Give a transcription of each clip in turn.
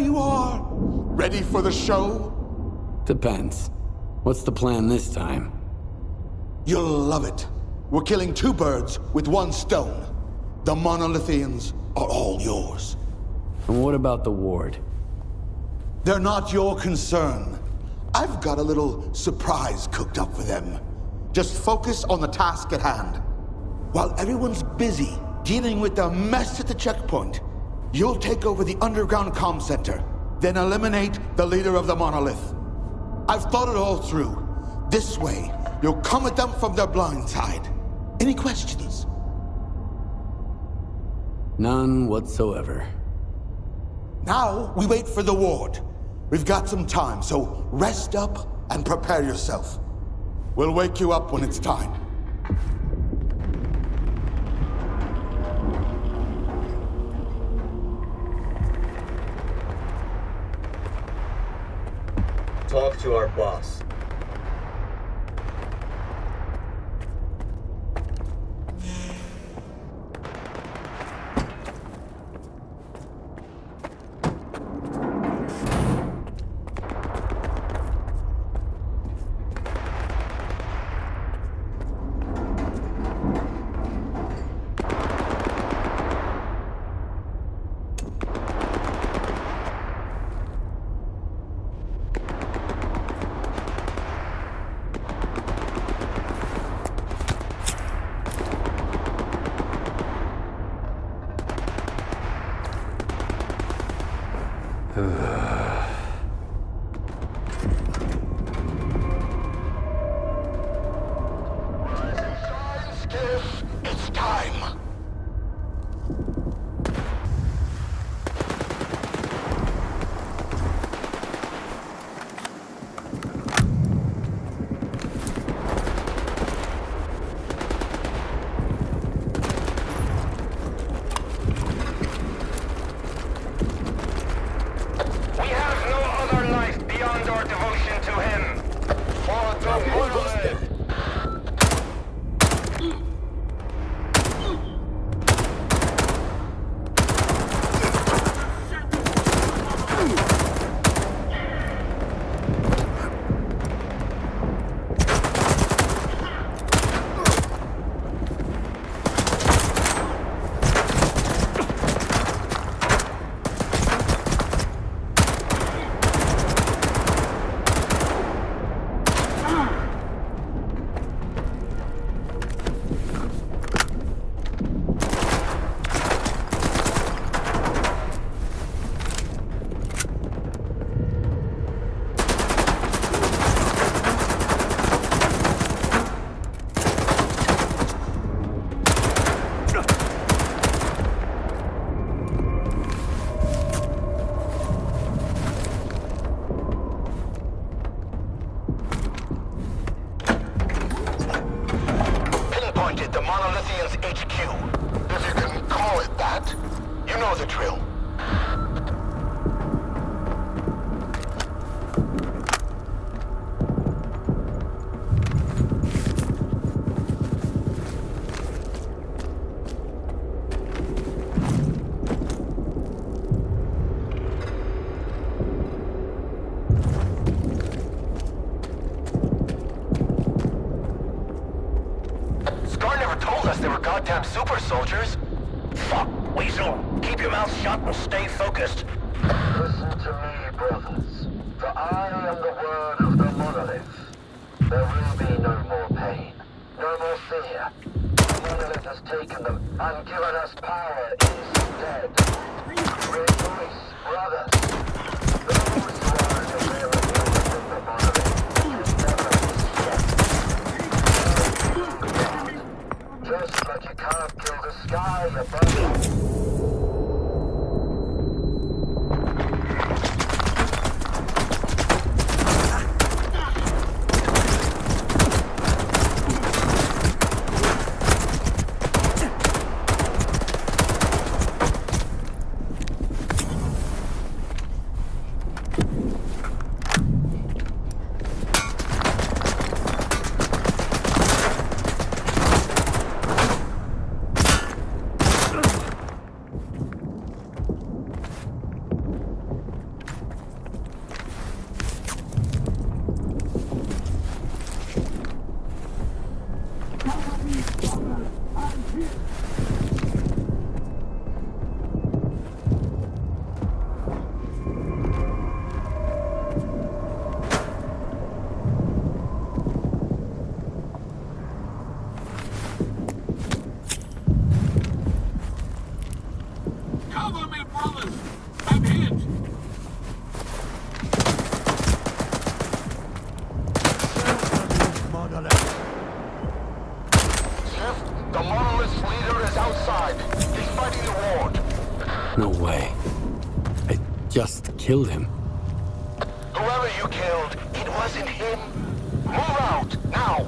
you are. Ready for the show? Depends. What's the plan this time? You'll love it. We're killing two birds with one stone. The monolithians are all yours. And what about the ward? They're not your concern. I've got a little surprise cooked up for them. Just focus on the task at hand. While everyone's busy dealing with the mess at the checkpoint, you'll take over the underground comm center, then eliminate the leader of the monolith. I've thought it all through. This way, you'll come at them from their blind side. Any questions? None whatsoever. Now, we wait for the ward. We've got some time, so rest up and prepare yourself. We'll wake you up when it's time. Talk to our boss. It's time. We have no other life beyond our devotion to him. For the monolith. The Monolithians' HQ. If you can call it that. You know the drill. They were goddamn super soldiers. Fuck, Weasel. Keep your mouth shut and stay focused. Listen to me, brothers. For I am the word of the monolith. There will be no more pain, no more fear. The monolith has taken them and given us power instead. Rejoice, brothers. Those who are in the real union of the monolith will never escape. Just like you can't kill the sky above you. The monolith's leader is outside. He's fighting the ward. No way. I just killed him. Whoever you killed, it wasn't him. Move out, now!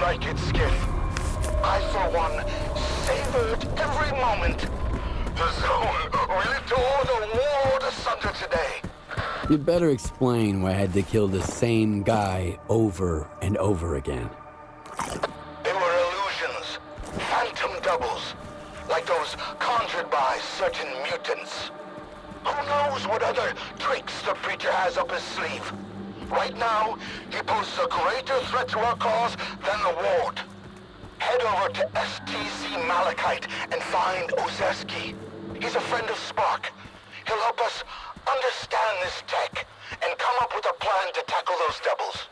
like it, Skiff. I, for one, savored every moment. The zone really tore the world asunder today. You'd better explain why I had to kill the same guy over and over again. They were illusions, phantom doubles, like those conjured by certain mutants. Who knows what other tricks the preacher has up his sleeve? Right now, he poses a greater threat to our cause than the Ward. Head over to S.T.A.L.K.E.R Malachite and find Ozeski. He's a friend of Spark. He'll help us understand this tech and come up with a plan to tackle those doubles.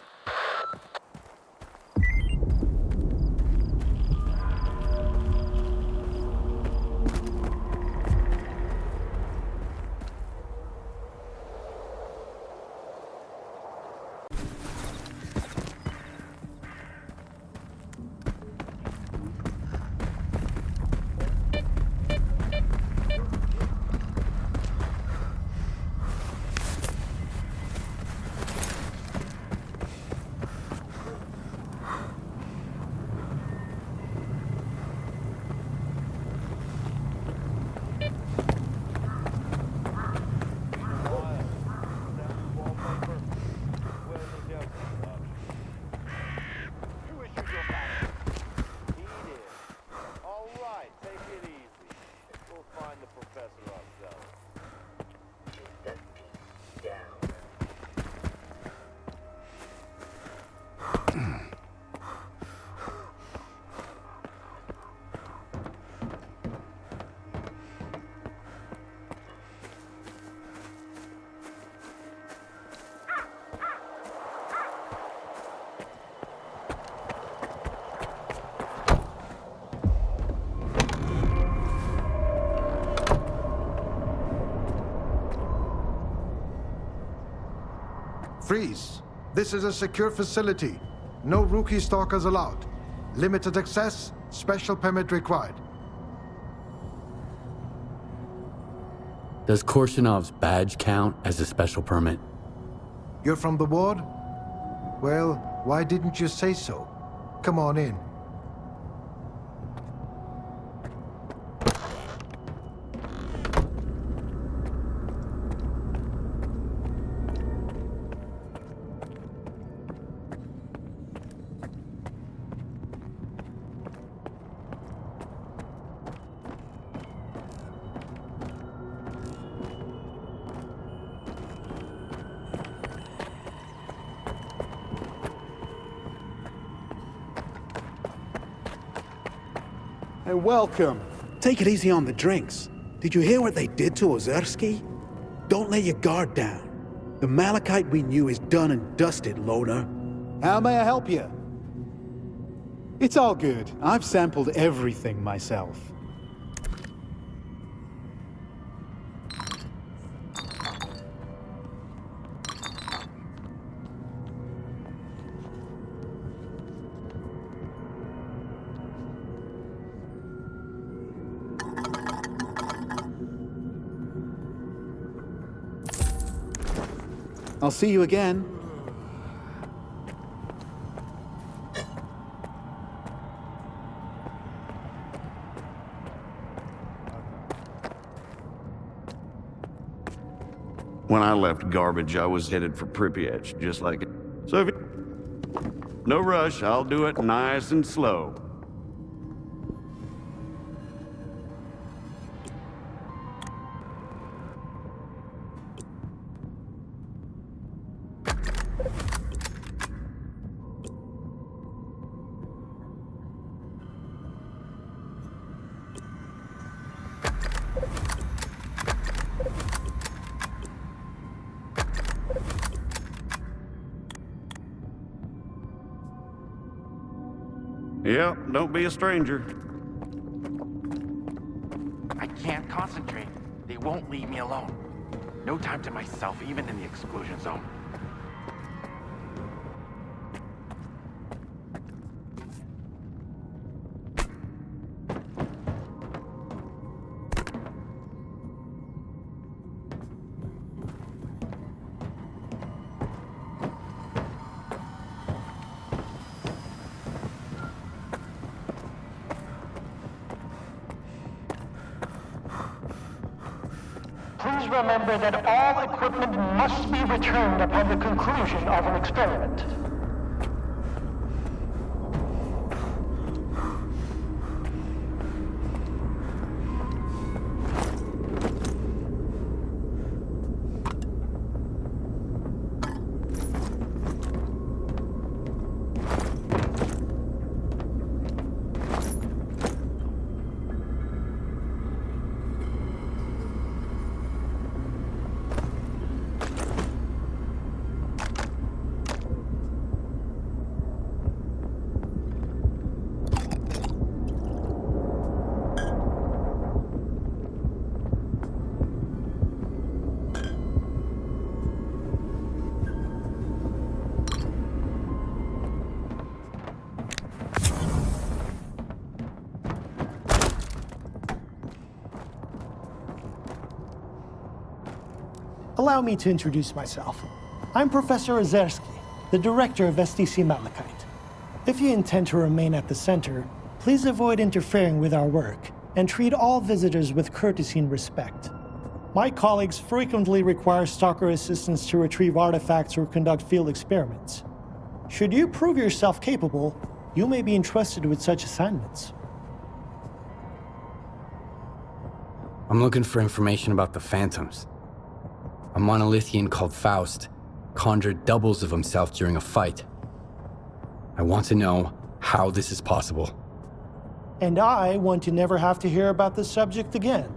Freeze. This is a secure facility. No rookie stalkers allowed. Limited access, special permit required. Does Korshinov's badge count as a special permit? You're from the ward? Well, why didn't you say so? Come on in. Hey, welcome. Take it easy on the drinks. Did you hear what they did to Ozerski? Don't let your guard down. The Malachite we knew is done and dusted, loner. How may I help you? It's all good. I've sampled everything myself. I'll see you again. When I left garbage, I was headed for Pripyat, just like it. So if no rush, I'll do it nice and slow. Yeah, don't be a stranger. I can't concentrate. They won't leave me alone. No time to myself, even in the exclusion zone. Please remember that all equipment must be returned upon the conclusion of an experiment. Allow me to introduce myself. I'm Professor Ozerski, the director of SDC Malachite. If you intend to remain at the center, please avoid interfering with our work and treat all visitors with courtesy and respect. My colleagues frequently require stalker assistance to retrieve artifacts or conduct field experiments. Should you prove yourself capable, you may be entrusted with such assignments. I'm looking for information about the Phantoms. A monolithian called Faust conjured doubles of himself during a fight. I want to know how this is possible. And I want to never have to hear about this subject again.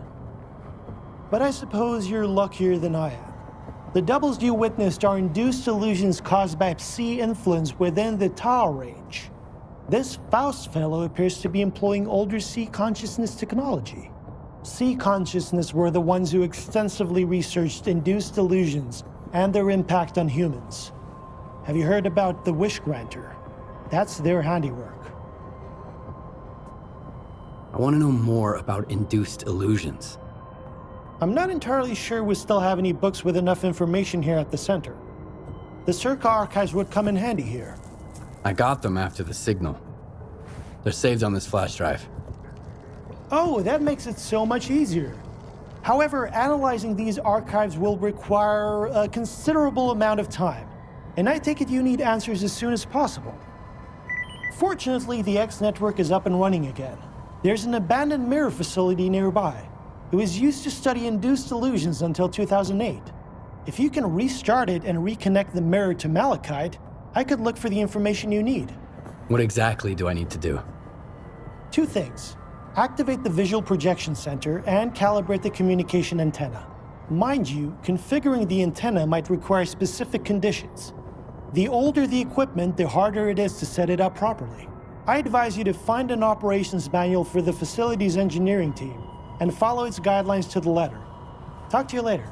But I suppose you're luckier than I am. The doubles you witnessed are induced illusions caused by Psi influence within the S.T.A.L.K.E.R range. This Faust fellow appears to be employing older Psi consciousness technology. Psi consciousness were the ones who extensively researched induced illusions and their impact on humans. Have you heard about the Wish Granter? That's their handiwork. I want to know more about induced illusions. I'm not entirely sure we still have any books with enough information here at the center. The S.T.A.L.K.E.R archives would come in handy here. I got them after the signal. They're saved on this flash drive. Oh, that makes it so much easier. However, analyzing these archives will require a considerable amount of time, and I take it you need answers as soon as possible. Fortunately, the X network is up and running again. There's an abandoned mirror facility nearby. It was used to study induced illusions until 2008. If you can restart it and reconnect the mirror to Malachite, I could look for the information you need. What exactly do I need to do? 2 things. Activate the visual projection center and calibrate the communication antenna. Mind you, configuring the antenna might require specific conditions. The older the equipment, the harder it is to set it up properly. I advise you to find an operations manual for the facility's engineering team and follow its guidelines to the letter. Talk to you later.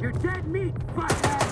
You're dead meat, butthead!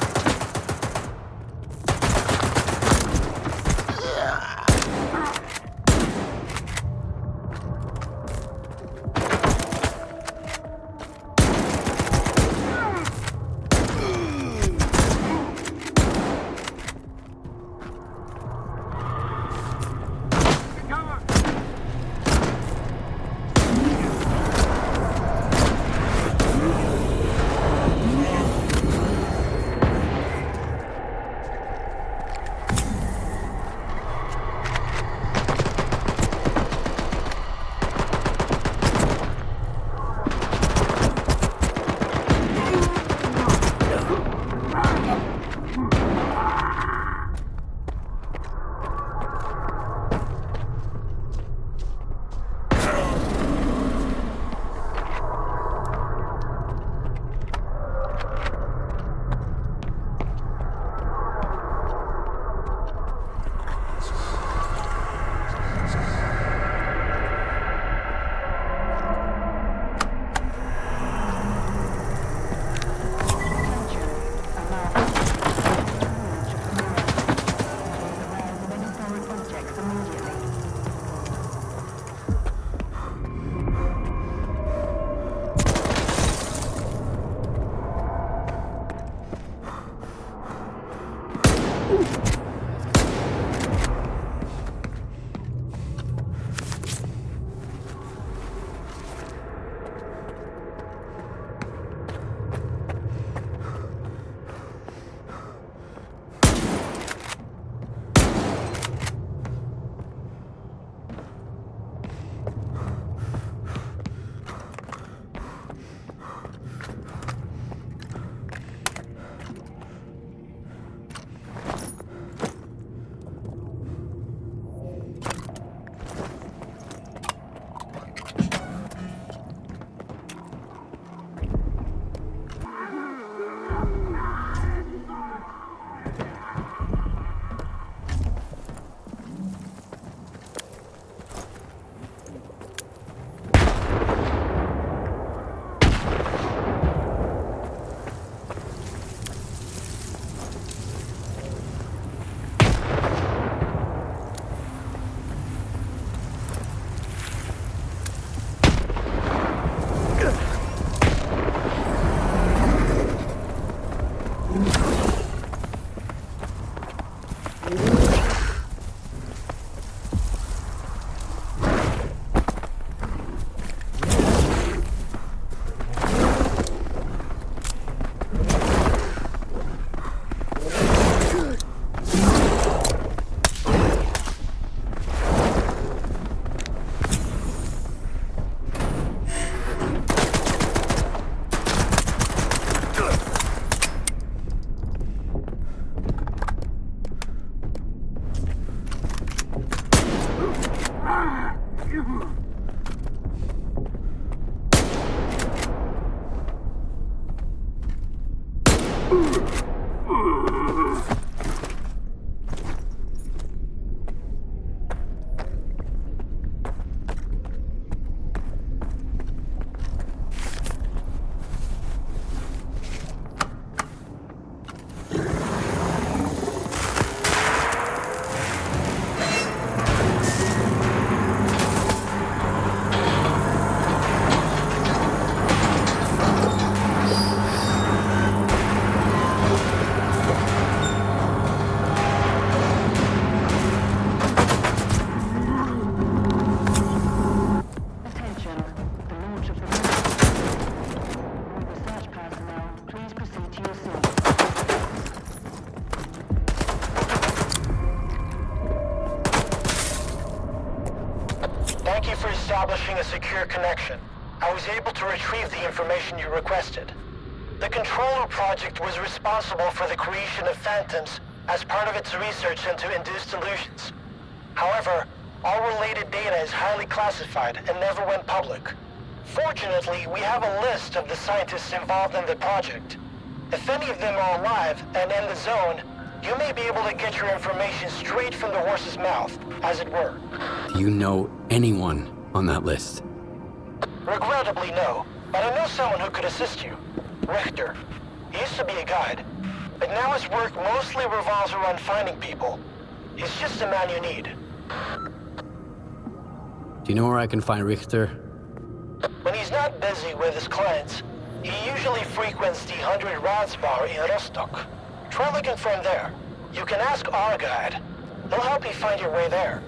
Thank you for establishing a secure connection. I was able to retrieve the information you requested. The Controller Project was responsible for the creation of phantoms as part of its research into induced illusions. However, all related data is highly classified and never went public. Fortunately, we have a list of the scientists involved in the project. If any of them are alive and in the zone, you may be able to get your information straight from the horse's mouth, as it were. Do you know anyone on that list? Regrettably, no. But I know someone who could assist you. Richter. He used to be a guide, but now his work mostly revolves around finding people. He's just the man you need. Do you know where I can find Richter? When he's not busy with his clients, he usually frequents the 100 Rods bar in Rostock. Try looking for him there. You can ask our guide. He'll help you find your way there.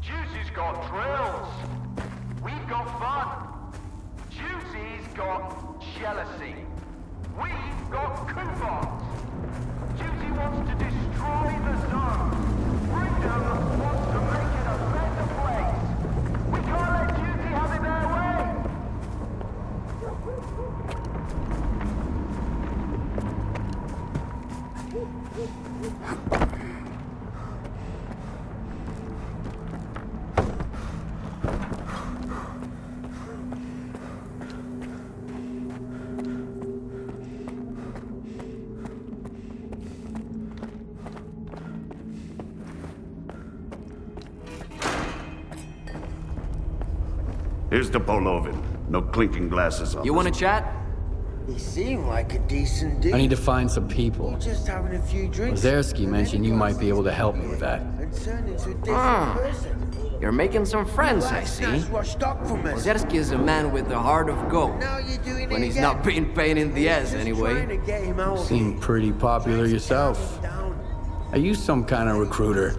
Juicy's got drills. We've got fun. Juicy's got jealousy. We've got coupons. Juicy wants to destroy the zone. Freedom wants to make it a better place. We can't let Juicy have it their way. Here's the Polovin. No clinking glasses on. You want to chat? He seemed like a decent dude. I need to find some people. Just having a few drinks. Ozerski mentioned you might be able to help me with that. And turned into a different person. You're making some friends, I see. That's what stock from us. Ozerski is a man with a heart of gold. Now you're doing When it he's again. not being pain in the ass, Trying anyway. to get him out You of seem pretty popular yourself. down. Are you some kind of recruiter?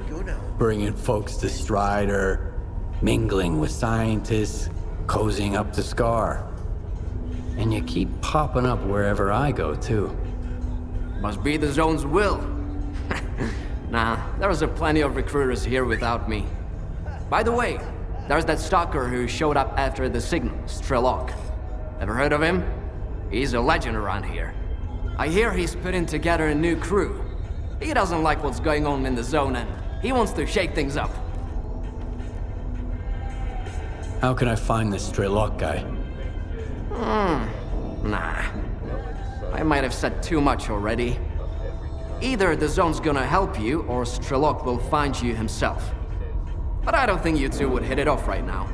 Bringing folks to Strider, mingling with scientists, cozying up to S.T.A.L.K.E.R. And you keep popping up wherever I go, too. Must be the zone's will. Nah, there's a plenty of recruiters here without me. By the way, there's that stalker who showed up after the signal, S.T.A.L.K.E.R. Ever heard of him? He's a legend around here. I hear he's putting together a new crew. He doesn't like what's going on in the zone and he wants to shake things up. How can I find this S.T.A.L.K.E.R. guy? Nah. I might have said too much already. Either the zone's gonna help you, or S.T.A.L.K.E.R. will find you himself. But I don't think you two would hit it off right now.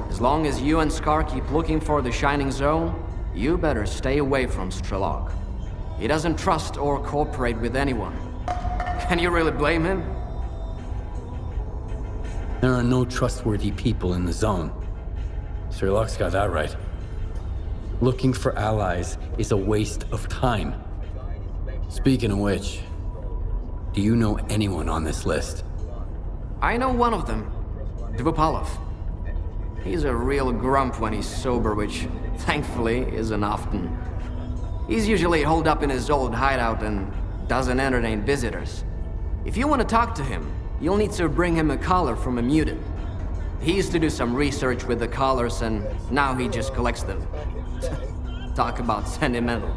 As long as you and S.T.A.L.K.E.R. keep looking for the Shining Zone, you better stay away from S.T.A.L.K.E.R. He doesn't trust or cooperate with anyone. Can you really blame him? There are no trustworthy people in the zone. S.T.A.L.K.E.R.'s got that right. Looking for allies is a waste of time. Speaking of which, do you know anyone on this list? I know one of them, Dvupalov. He's a real grump when he's sober, which, thankfully, isn't often. He's usually holed up in his old hideout and doesn't entertain visitors. If you want to talk to him, you'll need to bring him a collar from a mutant. He used to do some research with the collars, and now he just collects them. Talk about sentimental.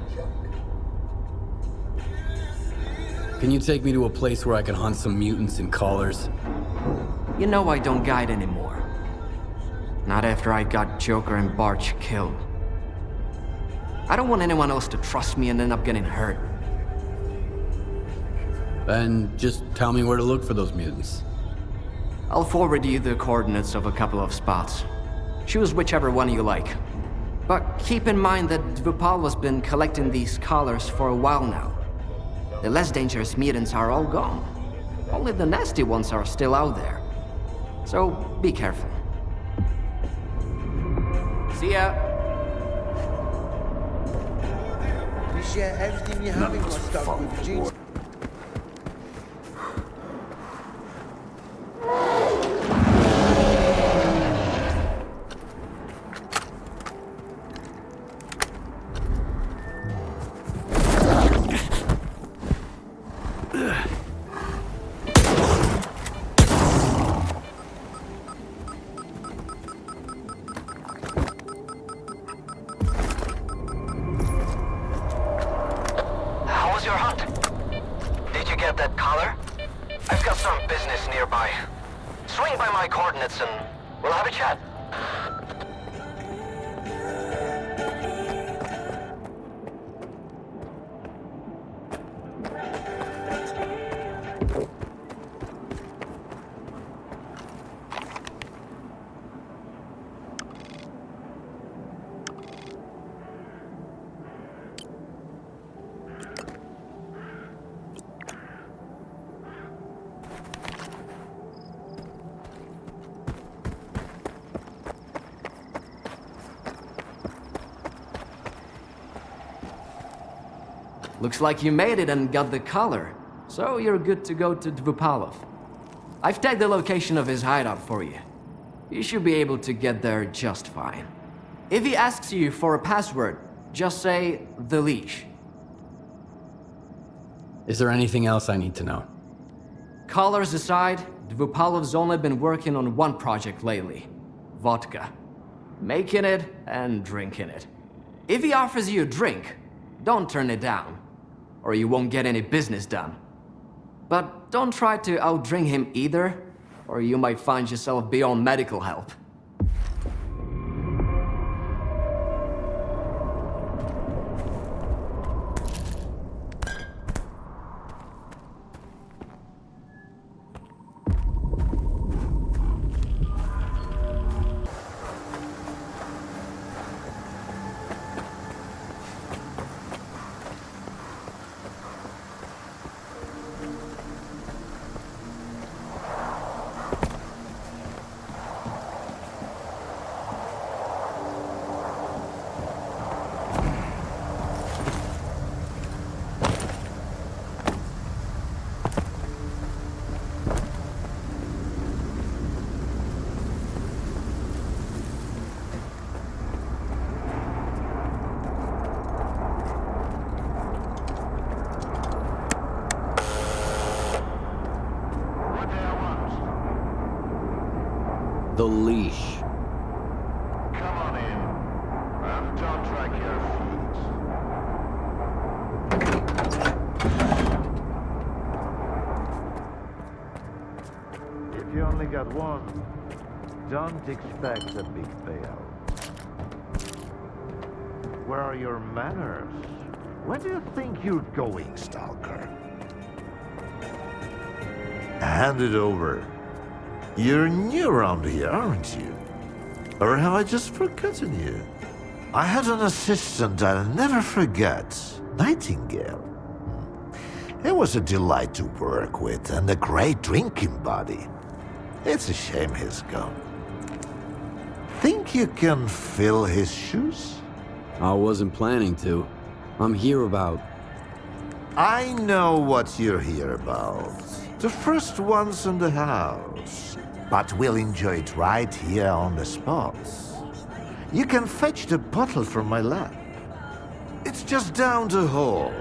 Can you take me to a place where I can hunt some mutants in collars? You know I don't guide anymore. Not after I got Joker and Barch killed. I don't want anyone else to trust me and end up getting hurt. Then just tell me where to look for those mutants. I'll forward you the coordinates of a couple of spots. Choose whichever one you like. But keep in mind that Dvupal's been collecting these collars for a while now. The less dangerous mutants are all gone. Only the nasty ones are still out there. So be careful. See ya! You share everything you have in my stock with Gene. some business nearby. Swing by my coordinates and we'll have a chat. Looks like you made it and got the color, so you're good to go to Dvupalov. I've tagged the location of his hideout for you. You should be able to get there just fine. If he asks you for a password, just say the leash. Is there anything else I need to know? Colors aside, Dvupalov's only been working on one project lately. Vodka. Making it and drinking it. If he offers you a drink, don't turn it down, or you won't get any business done. But don't try to outdrink him either, or you might find yourself beyond medical help. The leash. Come on in, and don't drag your feet. If you only got one, don't expect a big payout. Where are your manners? Where do you think you're going, Stalker? Hand it over. You're new around here, aren't you? Or have I just forgotten you? I had an assistant I'll never forget, Nightingale. It was a delight to work with and a great drinking buddy. It's a shame he's gone. Think you can fill his shoes? I wasn't planning to. I'm here about... I know what you're here about. The first ones in the house. But we'll enjoy it right here on the spot. You can fetch the bottle from my lab. It's just down the hall.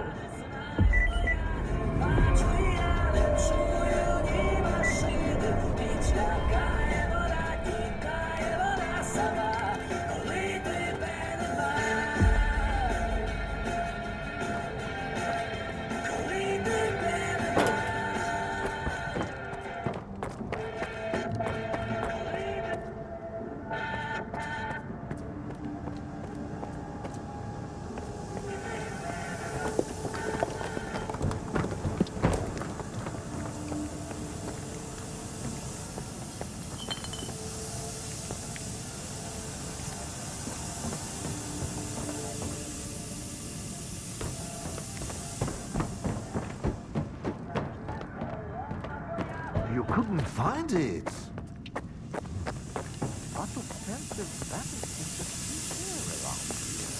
You couldn't find it. What offensive rabbit can just be there around here?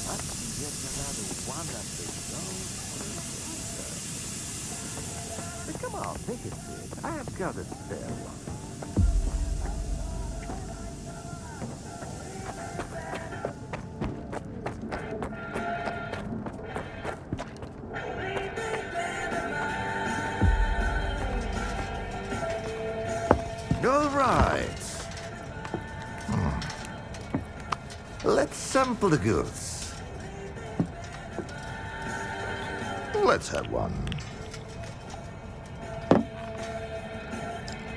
Must be yet another one of the shows. But come on, take it, Sid. I have got a spare one. All right. Let's sample the goods. Let's have one.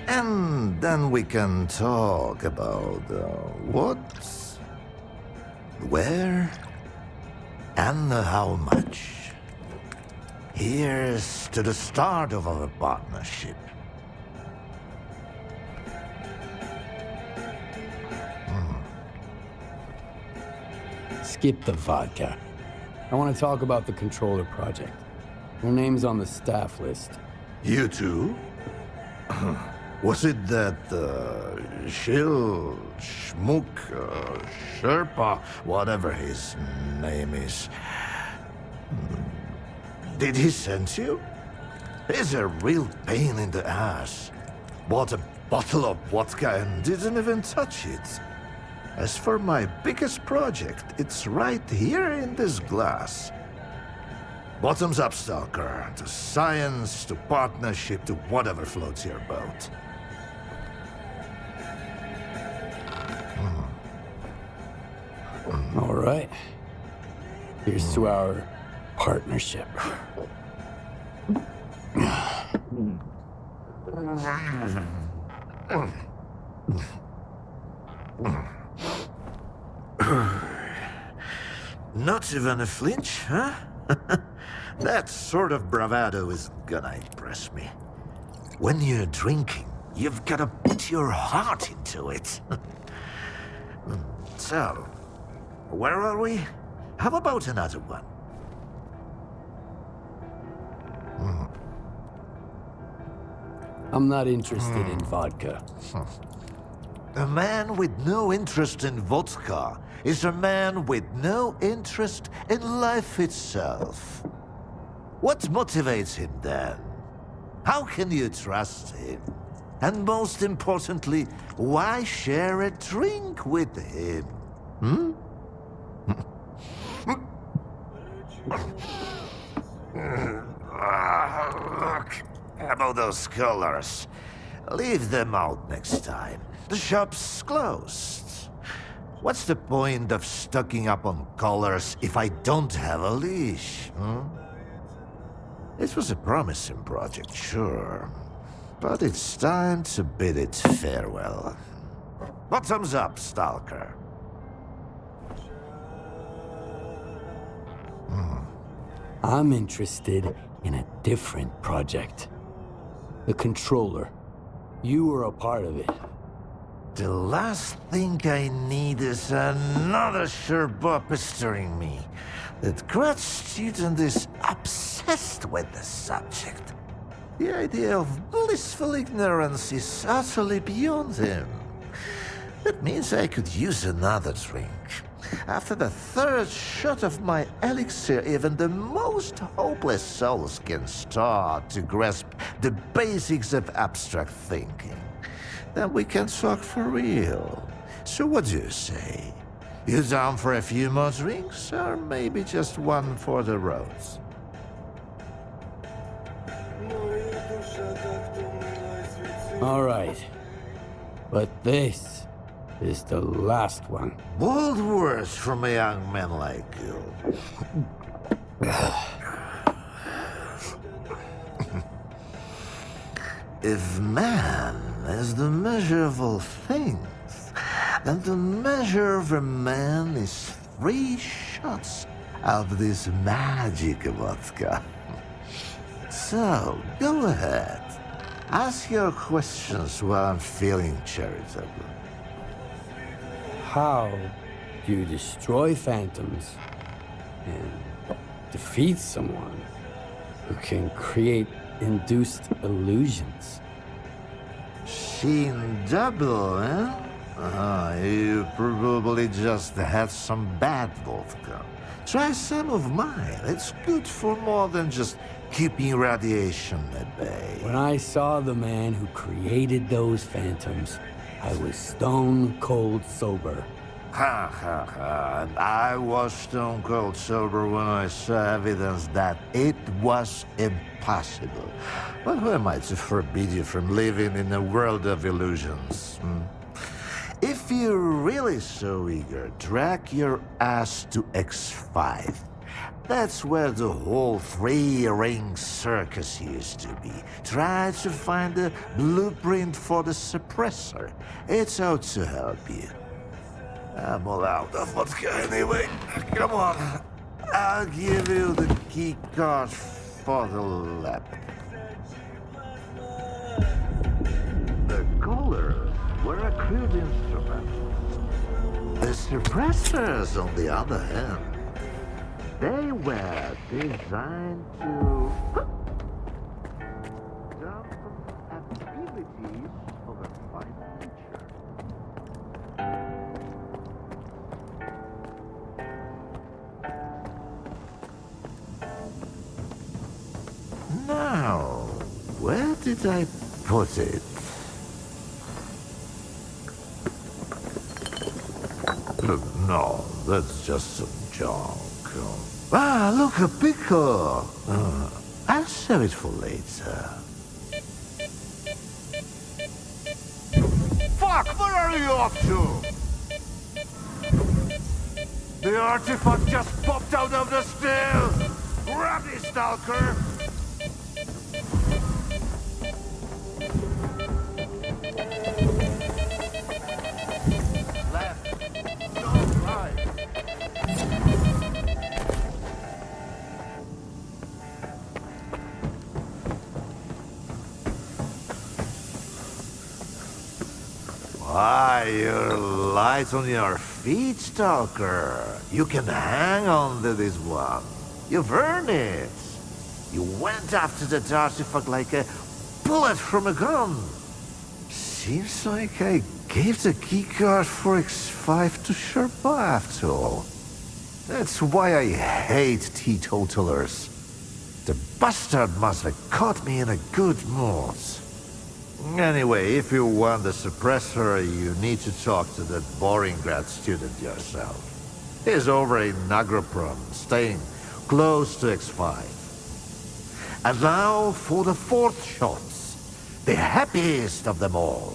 And then we can talk about what, where, and how much. Here's to the start of our partnership. Skip the vodka. I want to talk about the controller project. Your name's on the staff list. You too? Was it that Shill, Schmook, Sherpa, whatever his name is? Did he send you? He's a real pain in the ass. Bought a bottle of vodka and didn't even touch it. As for my biggest project, it's right here in this glass. Bottoms up, Stalker. To science, to partnership, to whatever floats your boat. All right. Here's to our partnership. Not even a flinch, huh? That sort of bravado isn't gonna impress me. When you're drinking, you've gotta put your heart into it. So, where are we? How about another one? I'm not interested in vodka. A man with no interest in vodka is a man with no interest in life itself. What motivates him then? How can you trust him? And most importantly, why share a drink with him? Look, about those colors. Leave them out next time. The shop's closed. What's the point of stocking up on colors if I don't have a leash? It was a promising project, sure. But it's time to bid it farewell. Bottoms up, Stalker. I'm interested in a different project. The controller. You were a part of it. The last thing I need is another Sherpa pestering me. That grad student is obsessed with the subject. The idea of blissful ignorance is utterly beyond him. That means I could use another drink. After the third shot of my elixir, even the most hopeless souls can start to grasp the basics of abstract thinking. Then we can talk for real. So what do you say? You down for a few more drinks, or maybe just one for the road? All right. But this is the last one. Bold words from a young man like you. If man is the measure of all things, then the measure of a man is 3 shots of this magic vodka. So, go ahead. Ask your questions while I'm feeling charitable. How do you destroy phantoms and defeat someone who can create induced illusions? Seen double, eh? You probably just had some bad vodka. Try some of mine. It's good for more than just keeping radiation at bay. When I saw the man who created those phantoms, I was stone cold sober. Ha ha ha. And I was stone cold sober when I saw evidence that it was impossible. But who am I to forbid you from living in a world of illusions? If you're really so eager, drag your ass to X5. That's where the whole three-ring circus used to be. Try to find the blueprint for the suppressor. It's out to help you. I'm all out of vodka anyway. Come on. I'll give you the key card for the lab. The colors were a crude instrument. The suppressors, on the other hand, they were designed to dampen abilities of a fine creature. Now, where did I put it? No, that's just some junk. Ah, look, a pickle. I'll save it for later. Fuck, where are you off to? The artifact just popped out of the still. Grab it, Stalker. Why, you're light on your feet, Stalker. You can hang on to this one. You've earned it. You went after that artifact like a bullet from a gun. Seems like I gave the keycard for X5 to Sherpa after all. That's why I hate teetotalers. The bastard must have caught me in a good mood. Anyway, if you want the suppressor, you need to talk to that boring grad student yourself. He's over in Agroprom, staying close to X5. And now for the fourth shots, the happiest of them all.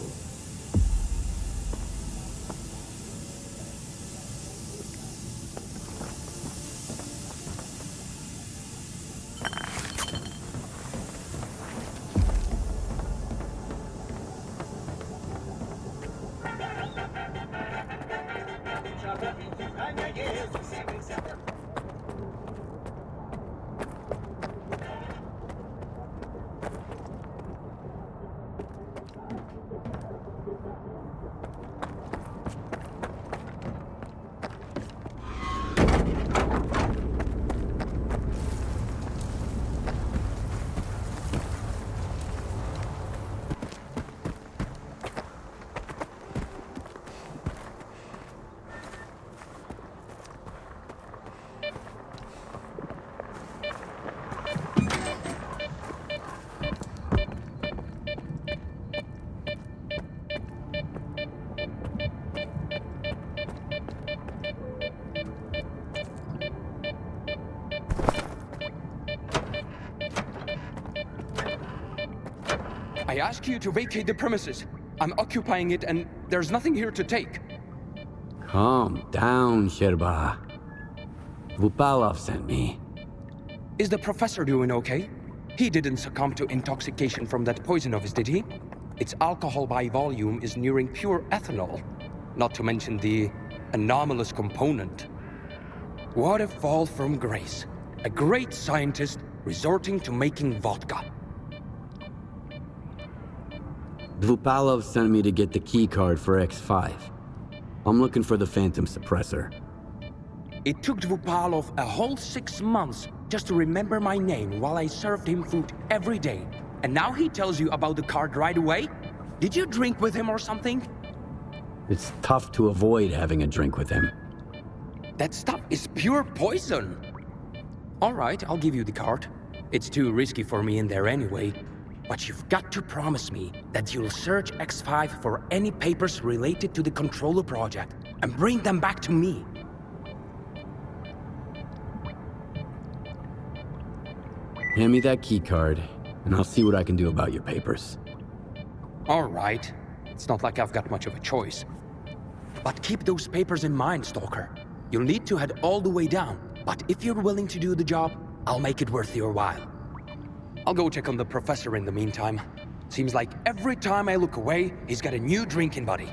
I ask you to vacate the premises. I'm occupying it and there's nothing here to take. Calm down, Sherba. Vupalov sent me. Is the professor doing okay? He didn't succumb to intoxication from that poison of his, did he? Its alcohol by volume is nearing pure ethanol. Not to mention the anomalous component. What a fall from grace. A great scientist resorting to making vodka. Dvupalov sent me to get the keycard for X5. I'm looking for the Phantom Suppressor. It took Dvupalov a whole 6 months just to remember my name while I served him food every day. And now he tells you about the card right away? Did you drink with him or something? It's tough to avoid having a drink with him. That stuff is pure poison. All right, I'll give you the card. It's too risky for me in there anyway. But you've got to promise me that you'll search X5 for any papers related to the Controller project and bring them back to me. Hand me that keycard, and I'll see what I can do about your papers. All right. It's not like I've got much of a choice. But keep those papers in mind, Stalker. You'll need to head all the way down, But if you're willing to do the job, I'll make it worth your while. I'll go check on the professor in the meantime. Seems like every time I look away, he's got a new drinking buddy.